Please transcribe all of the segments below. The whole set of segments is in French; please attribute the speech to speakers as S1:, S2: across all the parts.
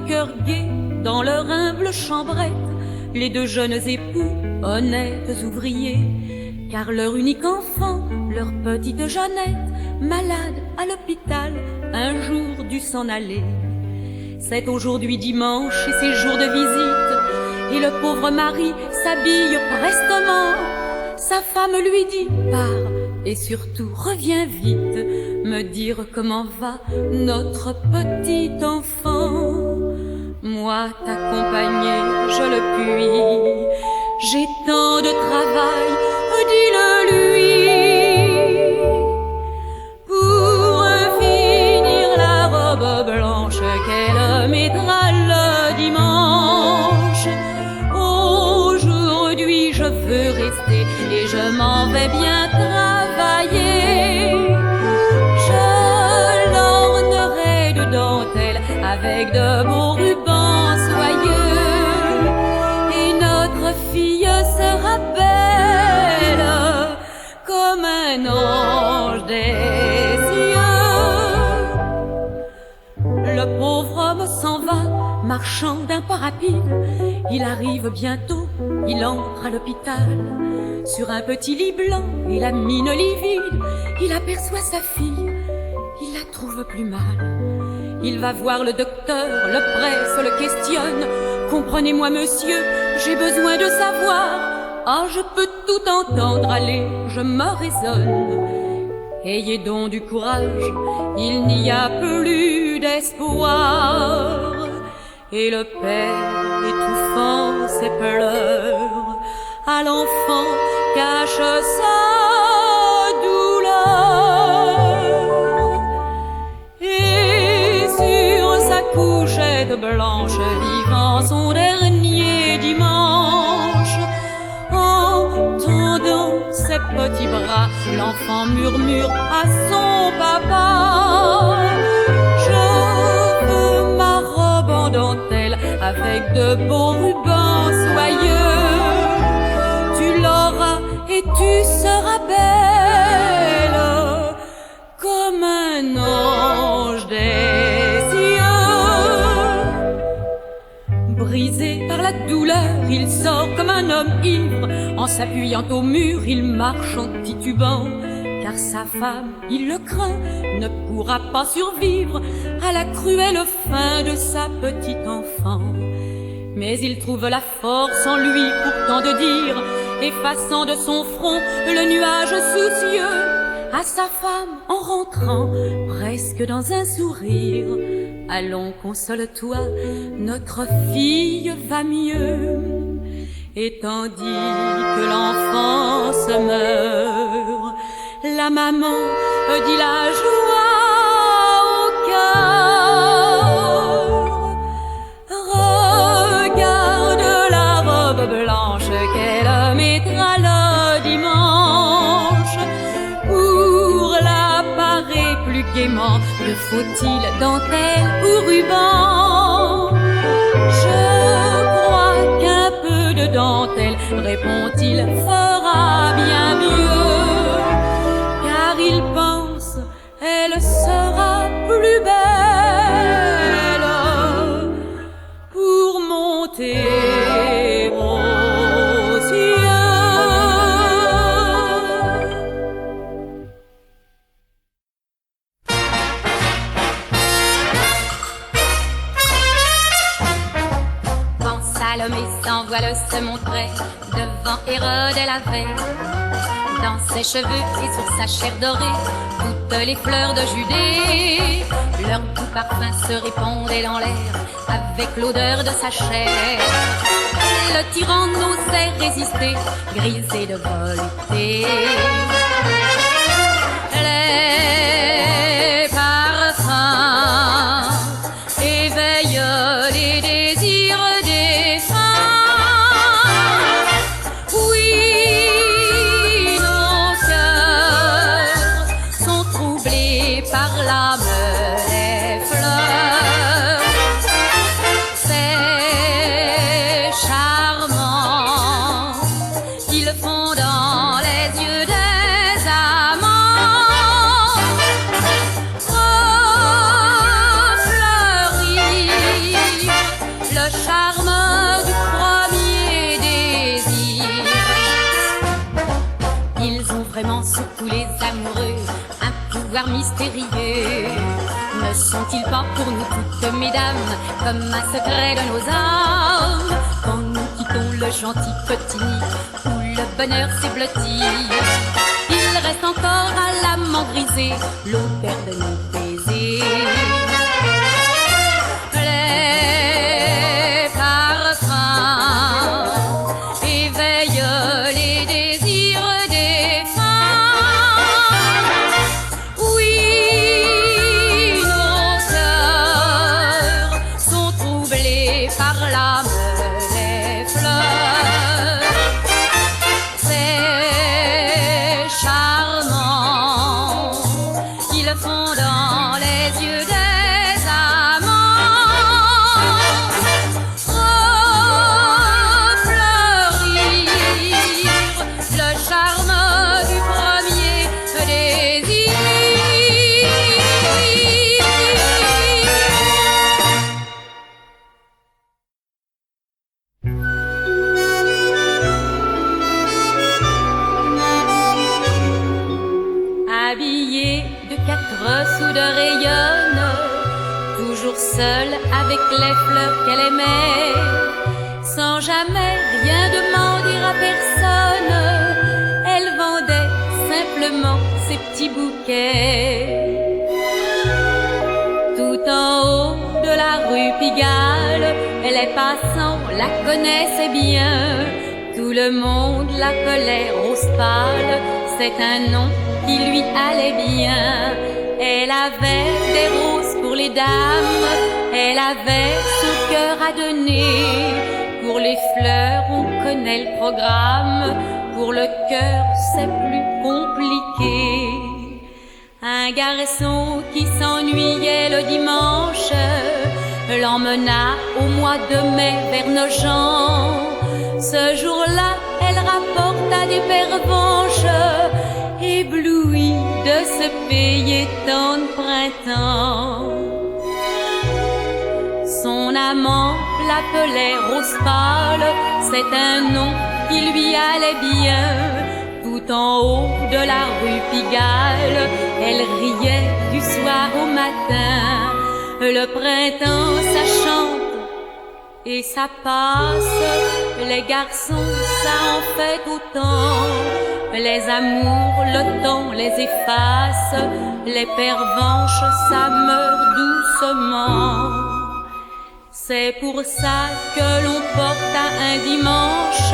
S1: cœur gai dans leur humble chambrette, les deux jeunes époux, honnêtes ouvriers, car leur unique enfant, leur petite Jeannette, malade à l'hôpital, un jour dut s'en aller. C'est aujourd'hui dimanche et c'est jour de visite, et le pauvre mari s'habille prestement. Sa femme lui dit « Pars et surtout reviens vite, me dire comment va notre petit enfant. » Moi t'accompagner, je le puis, j'ai tant de travail, dis-le-lui. Pour finir la robe blanche qu'elle mettra le dimanche, aujourd'hui je veux rester et je m'en vais bien travailler. Je l'ornerai de dentelle avec de beaux rubans soyeux, et notre fille sera belle comme un ange des cieux. Le pauvre homme s'en va, marchant d'un pas rapide. Il arrive bientôt, il entre à l'hôpital. Sur un petit lit blanc et la mine livide, il aperçoit sa fille, il la trouve plus mal. Il va voir le docteur, le presse, le questionne. Comprenez-moi monsieur, j'ai besoin de savoir. Ah, je peux tout entendre, allez, je me raisonne. Ayez donc du courage, il n'y a plus d'espoir. Et le père, étouffant ses pleurs, à l'enfant cache sa douleur. Et sur sa couchette blanche, vivant son dernier dimanche, en tendant ses petits bras, l'enfant murmure à son papa: je veux ma robe en dentelle avec de beaux rubans soyeux. Tu l'auras et tu seras belle comme un ange des cieux. Brisé par la douleur, il sort comme un homme ivre. En s'appuyant au mur, il marche en titubant, car sa femme, il le craint, ne pourra pas survivre à la cruelle fin de sa petite enfant. Mais il trouve la force en lui pourtant de dire, effaçant de son front le nuage soucieux, à sa femme en rentrant, presque dans un sourire: allons, console-toi, notre fille va mieux. Et tandis que l'enfant se meurt, la maman dit la joie au cœur: regarde la robe blanche qu'elle mettra le dimanche. Pour la parer plus gaiement, que faut-il, dentelle ou ruban? Je crois qu'un peu de dentelle, répond-il, fera bien mieux, car il pense elle sera plus belle pour monter aux cieux.
S2: Quand Salomé s'envoile se montrer devant Hérode la veille, dans ses cheveux et sur sa chair dorée, toutes les fleurs de Judée, leur doux parfum se répandait dans l'air avec l'odeur de sa chair. Le tyran n'osait résister, grisé de volupté. Les parfums éveillent les désirs des femmes. Oui, nos cœurs sont troublés par l'âme des fleurs. C'est charmant, ils font dans les yeux des âmes ces amoureux un pouvoir mystérieux? Ne sont-ils pas pour nous toutes, mesdames, comme un secret de nos âmes? Quand nous quittons le gentil petit nid où le bonheur s'est blotti, il reste encore à l'amant grisé l'odeur de nos baisers. Les parfums éveillent les désirs des femmes. Oui, nos cœurs sont troublés par l'âme des fleurs. C'est charmant qu'ils font dans les yeux des seule avec les fleurs qu'elle aimait, sans jamais rien demander à personne, elle vendait simplement ses petits bouquets. Tout en haut de la rue Pigalle, les passants la connaissaient bien, tout le monde l'appelait Rose Pâle, c'est un nom qui lui allait bien. Elle avait des roses pour les dames, elle avait son cœur à donner. Pour les fleurs, on connaît le programme, pour le cœur, c'est plus compliqué. Un garçon qui s'ennuyait le dimanche l'emmena au mois de mai vers Nogent. Ce jour-là, elle rapporta des pervenches, éblouie de ce pays tant de printemps. Son amant l'appelait Rose Pâle, c'est un nom qui lui allait bien. Tout en haut de la rue Pigalle, elle riait du soir au matin. Le printemps, ça chante et ça passe, les garçons, ça en fait autant. Les amours, le temps les efface, les pervenches, ça meurt doucement. C'est pour ça que l'on porte à un dimanche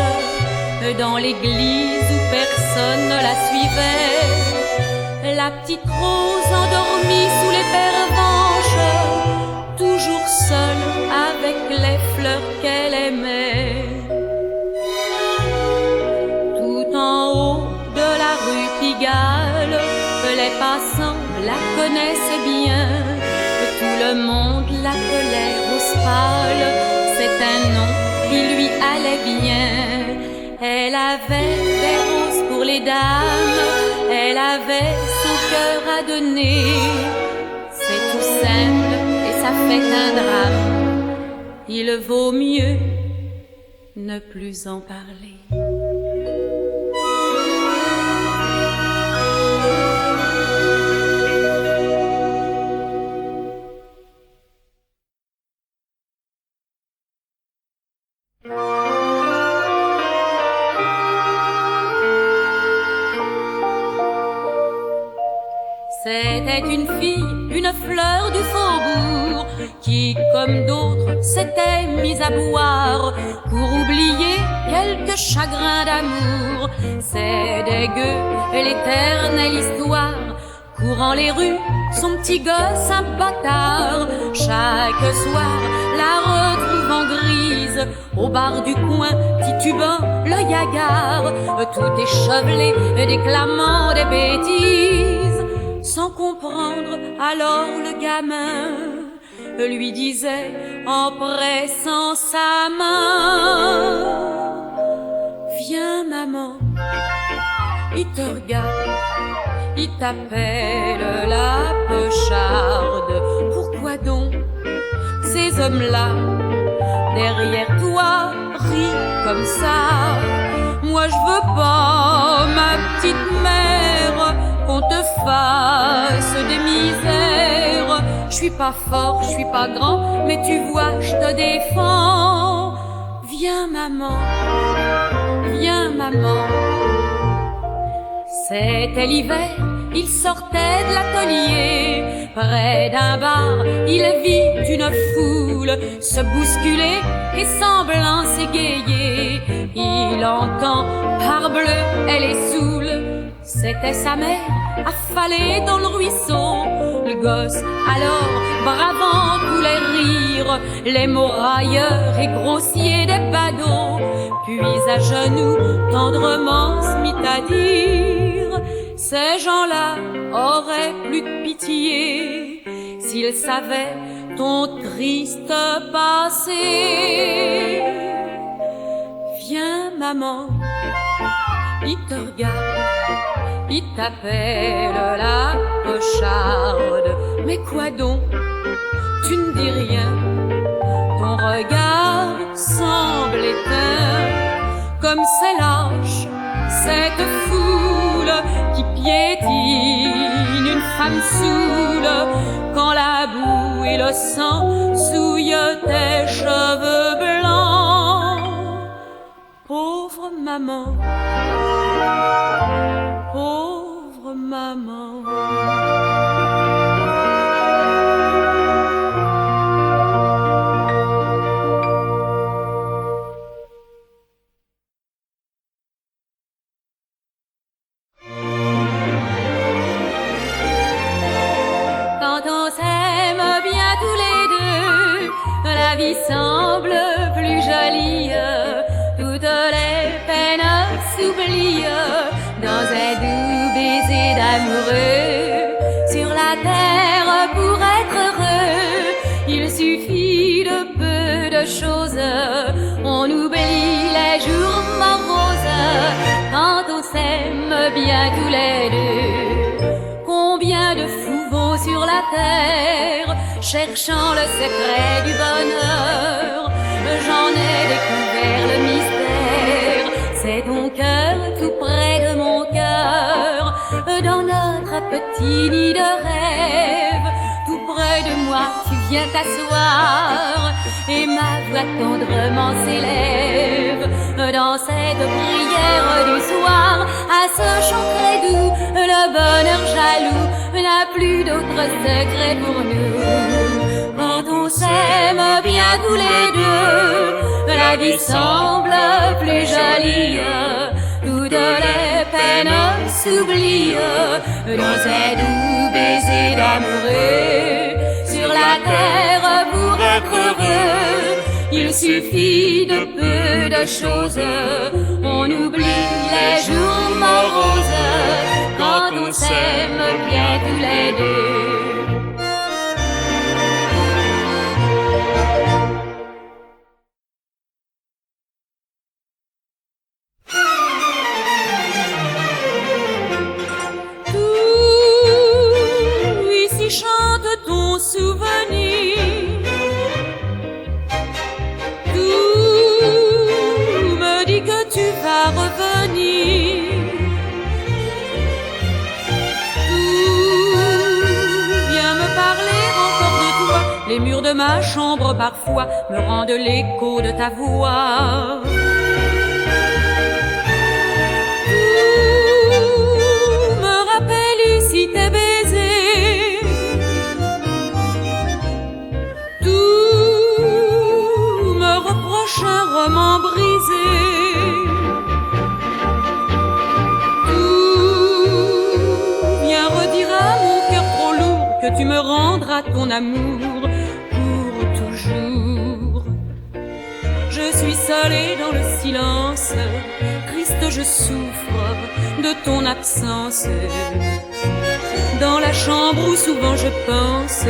S2: dans l'église où personne ne la suivait, la petite Rose endormie sous les pervenches, toujours seule avec les fleurs qu'elle aimait. Tout en haut de la rue Pigalle, les passants la connaissaient bien, tout le monde l'appelait Rose Pâle, c'est un nom qui lui allait bien. Elle avait des roses pour les dames, elle avait son cœur à donner. C'est tout simple et ça fait un drame, il vaut mieux ne plus en parler. C'était une fille, une fleur du faubourg, qui, comme d'autres, s'était mise à boire pour oublier quelques chagrins d'amour. C'est dégueu, l'éternelle histoire, courant les rues, son petit gosse un bâtard. Chaque soir, la retrouvant grise, au bar du coin, titubant, l'œil hagard, tout échevelé, déclamant des bêtises. Sans comprendre, alors le gamin lui disait en pressant sa main: viens maman, il te regarde, il t'appelle la pecharde. Pourquoi donc ces hommes-là derrière toi rient comme ça? Moi je veux pas ma petite mère
S1: face des misères. Je suis pas fort, je suis pas grand, mais tu vois, je te défends. Viens maman, viens maman. C'était l'hiver, il sortait de l'atelier. Près d'un bar, il vit une foule se bousculer et semblant s'égayer. Il entend, parbleu, elle est saoule. C'était sa mère, affalée dans le ruisseau. Le gosse, alors, bravant tous les rires, les mots railleurs et grossiers des badauds, puis à genoux, tendrement se mit à dire: ces gens-là auraient plus de pitié s'ils savaient ton triste passé. Viens maman, il te regarde, il t'appelle la pocharde. Mais quoi donc, tu ne dis rien, ton regard semble éteint. Comme c'est lâche, cette foule qui piétine une femme saoule, quand la boue et le sang souillent tes cheveux blancs. Pauvre maman, pauvre maman. Quand on s'aime bien tous les deux, la vie semble plus jolie. Toutes les peines s'oublient dans un doux baiser d'amoureux. Sur la terre, pour être heureux, il suffit de peu de choses. On oublie les jours moroses quand on s'aime bien tous les deux. Combien de fous vont sur la terre cherchant le secret du bonheur. J'en ai découvert le mystère. C'est ton cœur tout près de mon cœur, dans notre petit nid de rêve. Tout près de moi, tu viens t'asseoir et ma voix tendrement s'élève dans cette prière du soir. À ce chant très doux, le bonheur jaloux n'a plus d'autre secret pour nous. Quand on s'aime bien tous les deux, la vie semble plus jolie. Toutes les peines s'oublient dans ces doux baisers d'amoureux. Sur la terre, pour être heureux, il suffit de peu de choses. On oublie les jours moroses quand on s'aime bien tous les deux. Tout ici chante ton souvenir. Tout me dit que tu vas revenir. Les murs de ma chambre parfois me rendent l'écho de ta voix. Tout me rappelle ici tes baisers. Tout me reproche un roman brisé. Tout vient redire à mon cœur trop lourd que tu me rendras ton amour. Je suis seule et dans le silence, triste je souffre de ton absence. Dans la chambre où souvent je pense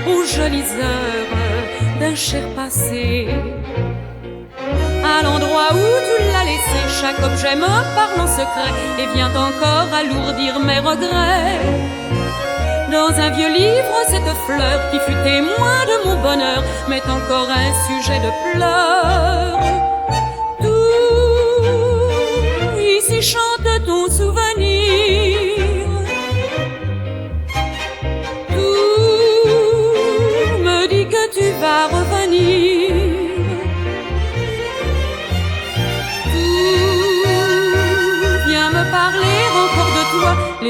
S1: aux jolies heures d'un cher passé, à l'endroit où tu l'as laissé, chaque objet me parle en secret et vient encore alourdir mes regrets. Dans un vieux livre, cette fleur qui fut témoin de mon bonheur m'est encore un sujet de pleurs. Tout ici chante ton souvenir.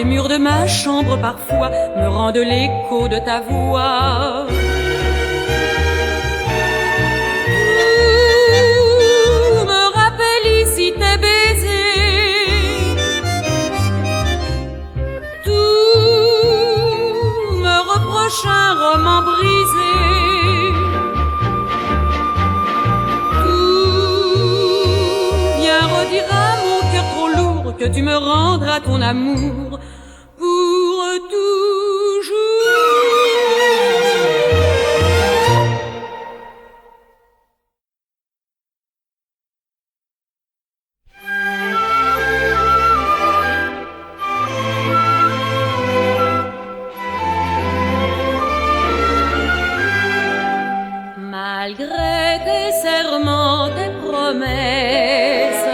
S1: les murs de ma chambre parfois me rendent l'écho de ta voix. Tout me rappelle ici tes baisers, tout me reproche un roman brisé, tout vient redire à mon cœur trop lourd que tu me rendras ton amour pour toujours. Malgré tes serments, tes promesses,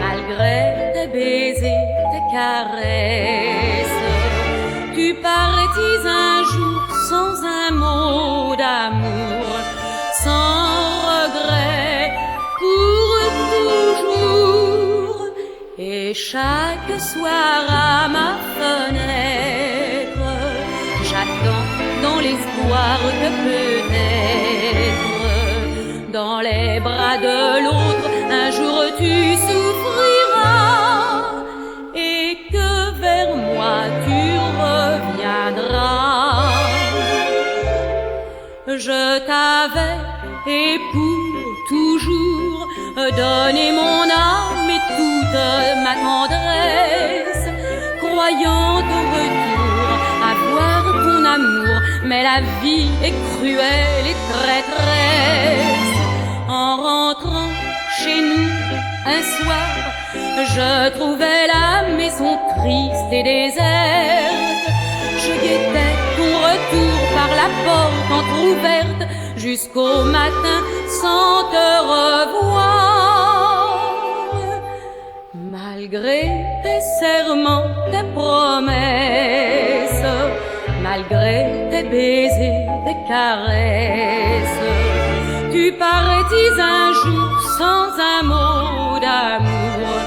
S1: malgré tes baisers, tes caresses, tu partis un jour sans un mot d'amour, sans regret, pour toujours. Et chaque soir à ma fenêtre, j'attends dans l'espoir que peut-être, dans les bras de l'autre, un jour tu souffriras et que vers moi tu reviendras. Je t'avais et pour toujours donné mon âme et toute ma tendresse, croyant au retour avoir ton amour, mais la vie est cruelle et traîtresse. En rentrant chez nous un soir, je trouvais la maison triste et déserte. Je guettais ton retour par la porte entr'ouverte jusqu'au matin sans te revoir. Malgré tes serments, tes promesses, malgré tes baisers, tes caresses, tu partis un jour sans un mot d'amour,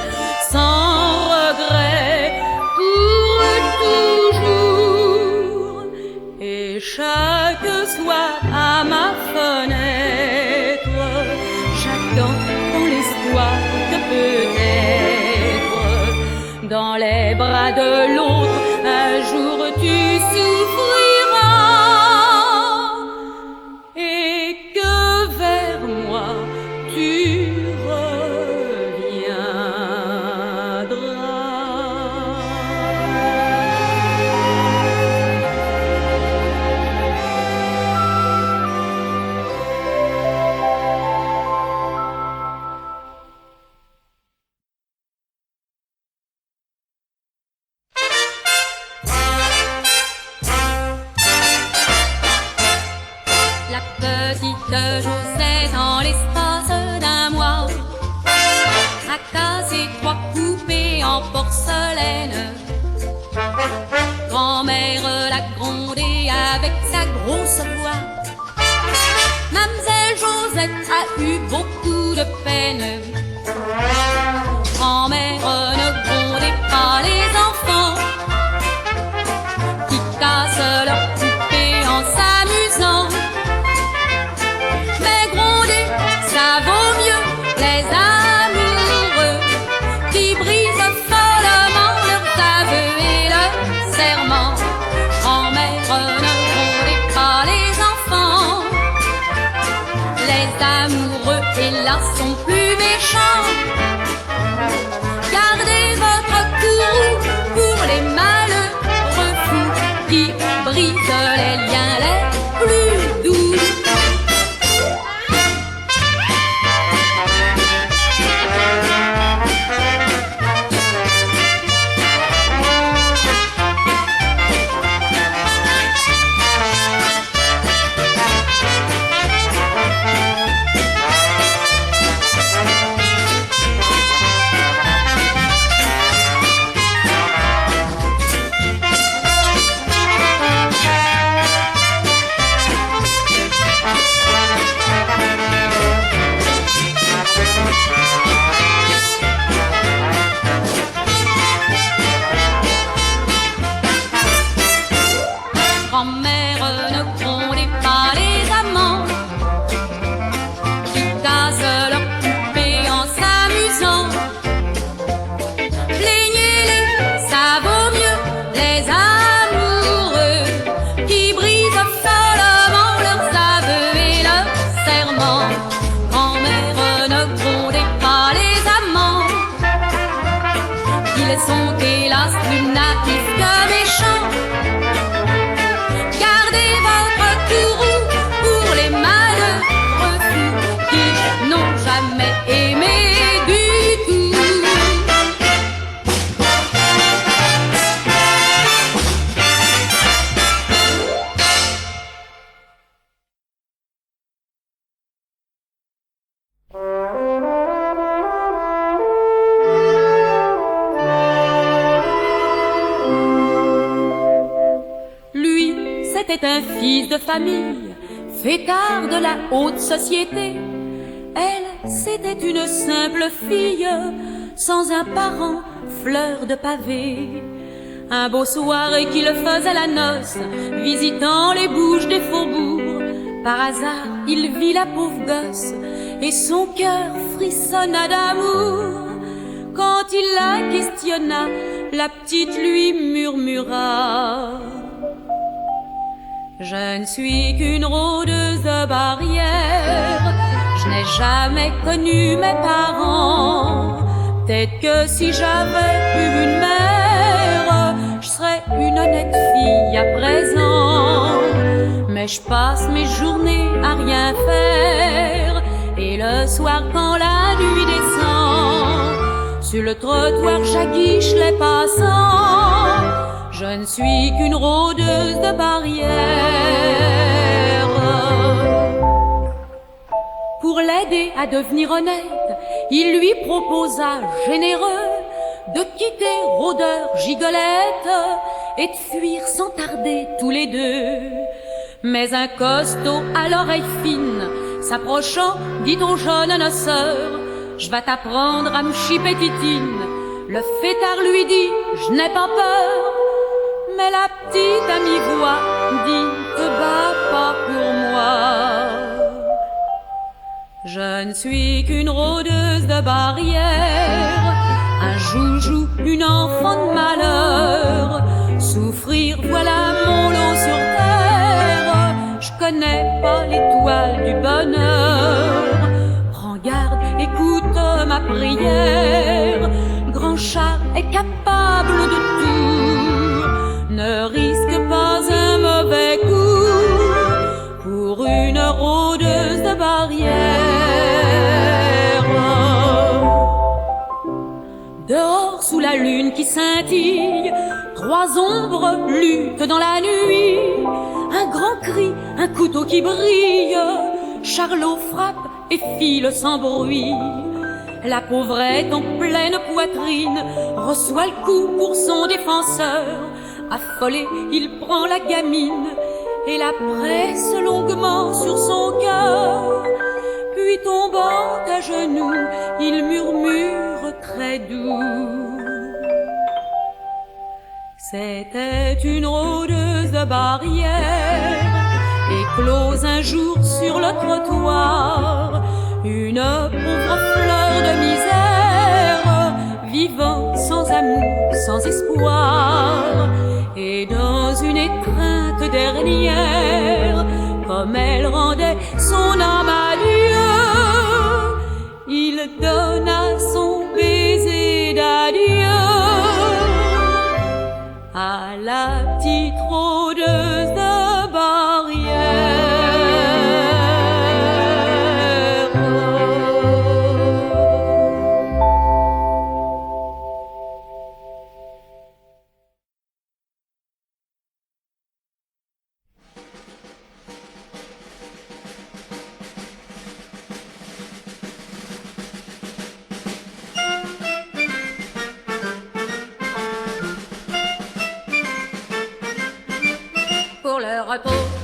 S1: sans regret, pour toujours. Et chaque soir à ma fenêtre, j'attends dans l'espoir que peut-être, dans les bras de l'autre, un jour tu souffriras et que vers moi tu
S2: Josette, en l'espace d'un mois, a cassé 3 poupées en porcelaine. Grand-mère l'a grondé avec sa grosse voix. Mademoiselle Josette a eu beaucoup de peine. Grand-mère ne grondait pas les enfants qui cassent leurs poupées en s'amusant. Ça vaut mieux les amoureux qui brisent follement leurs aveux et leurs serments. Grand-mère ne grondait pas les enfants. Les amoureux, hélas, sont plus méchants. Gardez votre courroux pour les malheureux fous qui brisent les liens les plus doux.
S1: c'était un fils de famille, fêtard de la haute société. Elle, c'était une simple fille, sans un parent, fleur de pavé. Un beau soir et qu'il faisait la noce, visitant les bouges des faubourgs, par hasard, il vit la pauvre gosse, et son cœur frissonna d'amour. Quand il la questionna, la petite lui murmura: je ne suis qu'une rôdeuse de barrière, je n'ai jamais connu mes parents. Peut-être que si j'avais eu une mère, je serais une honnête fille à présent. Mais je passe mes journées à rien faire, et le soir quand la nuit descend, sur le trottoir j'aguiche les passants. Je ne suis qu'une rôdeuse de barrière. Pour l'aider à devenir honnête, il lui proposa généreux de quitter rôdeur gigolette et de fuir sans tarder tous les deux. Mais un costaud à l'oreille fine, s'approchant, dit au jeune noceur: je vais t'apprendre à me chiper titine. Le fêtard lui dit: je n'ai pas peur. Mais la petite à mi-voix dit: te bats pas pour moi. Je ne suis qu'une rôdeuse de barrière, un joujou, une enfant de malheur. Souffrir, voilà mon lot sur terre. Je connais pas l'étoile du bonheur. Prends garde, écoute ma prière. Grand chat est capable de tout. Ne risque pas un mauvais coup pour une rôdeuse de barrière. Dehors sous la lune qui scintille, trois ombres luttent dans la nuit. Un grand cri, un couteau qui brille. Charlot frappe et file sans bruit. La pauvrette en pleine poitrine reçoit le coup pour son défenseur. Affolé, il prend la gamine et la presse longuement sur son cœur. Puis tombant à genoux, il murmure très doux: c'était une rôdeuse de barrière, éclose un jour sur le trottoir, une pauvre fleur de misère, vivant sans amour, sans espoir. Et dans une étreinte dernière, comme elle rendait son âme à Dieu, il donna son baiser d'adieu à la petite rôdeuse de barrière.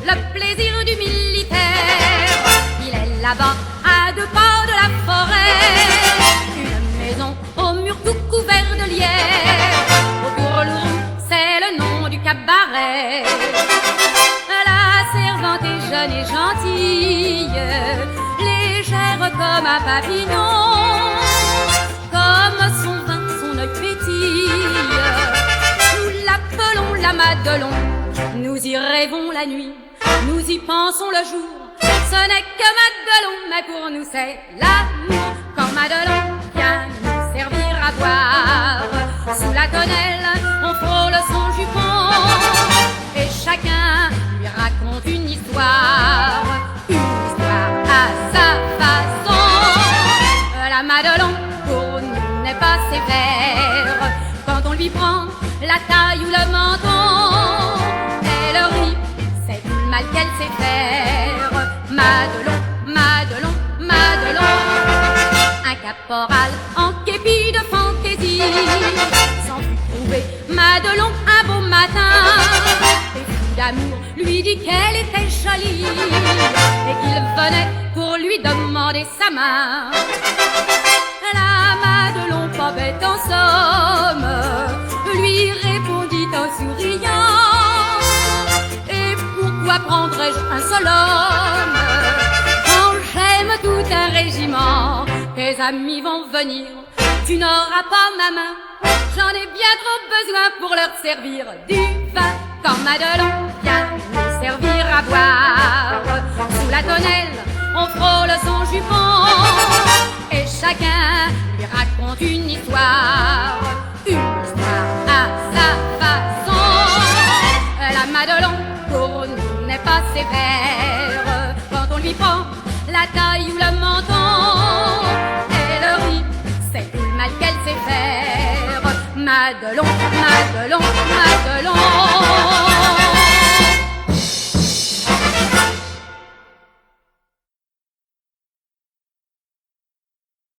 S2: Le plaisir du militaire, il est là-bas, à 2 pas de la forêt. Une maison au mur tout couvert de lierre, au bureau, c'est le nom du cabaret. La servante est jeune et gentille, légère comme un papillon, comme son vin, son œil pétille. Nous l'appelons la Madelon. Nous y rêvons la nuit, nous y pensons le jour. Ce n'est que Madelon, mais pour nous c'est l'amour. Quand Madelon vient nous servir à boire, sous la tonnelle on frôle son jupon, et chacun lui raconte une histoire à sa façon. La Madelon pour nous n'est pas sévère, quand on lui prend la taille ou le menton, c'est tout le mal qu'elle sait faire. Madelon, Madelon, Madelon, un caporal en képi de fantaisie s'en fut trouvé Madelon un beau matin, lui dit qu'elle était jolie et qu'il venait pour lui demander sa main. La Madelon, pas bête en somme, lui répondit en souriant: et pourquoi prendrais-je un seul homme quand j'aime tout un régiment? Tes amis vont venir, tu n'auras pas ma main, j'en ai bien trop besoin pour leur servir du vin. Quand Madelon vient nous servir à boire, sous la tonnelle, on frôle son jupon et chacun lui raconte une histoire à sa façon. La Madelon pour nous n'est pas sévère, quand on lui prend la taille ou le menton, elle rit, c'est tout le mal qu'elle sait faire. Madelon, Madelon,